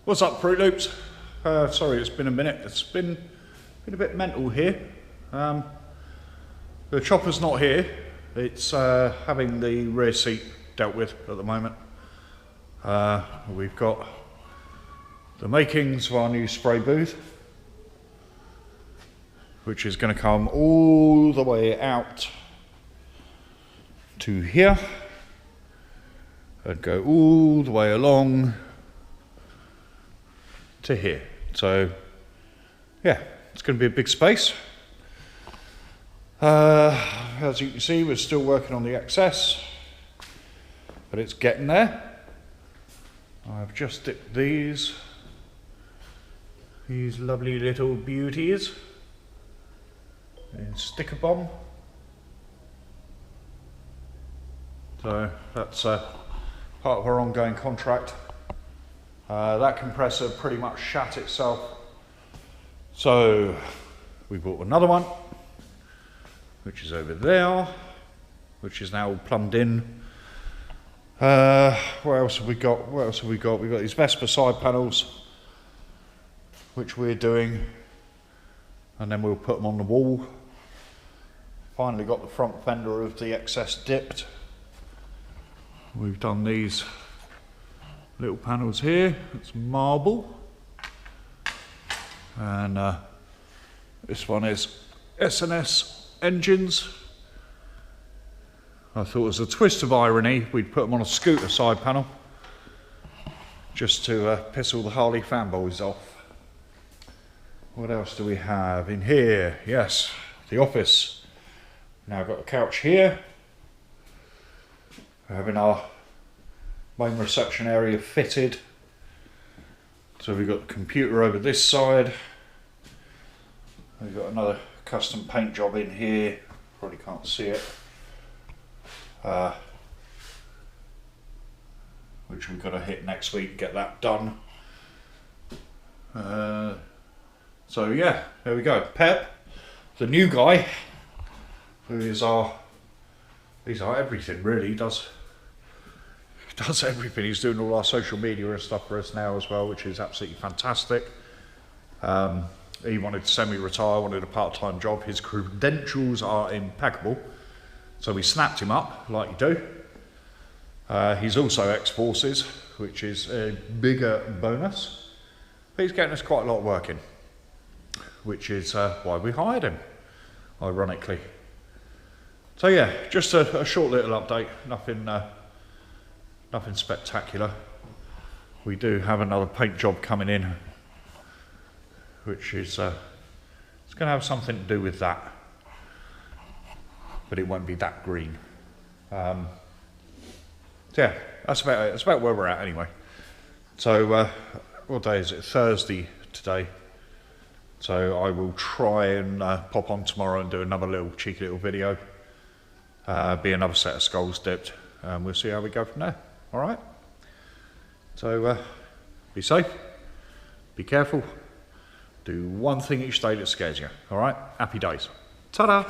What's up, Fruit Loops? Sorry, it's been a minute. It's been a bit mental here. The chopper's not here. It's having the rear seat dealt with at the moment. We've got the makings of our new spray booth, which is going to come all the way out to here and go all the way along to here. So yeah, it's going to be a big space. As you can see, we're still working on the XS, but it's getting there. I've just dipped these lovely little beauties in sticker bomb. So that's part of our ongoing contract. That compressor pretty much shat itself, so we bought another one, which is over there, which is now plumbed in. What else have we got? We've got these Vespa side panels, which we're doing, and then we'll put them on the wall. Finally got the front fender of the XS dipped. We've done these little panels here. It's marble, and this one is S&S engines. I thought as a twist of irony we'd put them on a scooter side panel just to piss all the Harley fanboys off. What else do we have in here? Yes, the office. Now I've got a couch here. We're having our main reception area fitted. So we've got the computer over this side. We've got another custom paint job in here. Probably can't see it. Which we've got to hit next week and get that done. So yeah, there we go. Pep, the new guy, who is he's our everything really, does everything. He's doing all our social media and stuff for us now as well, which is absolutely fantastic. He wanted to semi-retire, wanted a part-time job. His credentials are impeccable, so we snapped him up like you do. He's also ex-forces, which is a bigger bonus, but he's getting us quite a lot of work in, which is why we hired him, ironically. So yeah, just a short little update, nothing spectacular. We do have another paint job coming in, which is it's going to have something to do with that, but it won't be that green. So yeah, that's about it. That's about where we're at anyway. So what day is it? Thursday today. So I will try and pop on tomorrow and do another cheeky little video. Be another set of skulls dipped, and we'll see how we go from there. All right. So be safe, be careful, do one thing each day that scares you. All right. Happy days. Ta-da.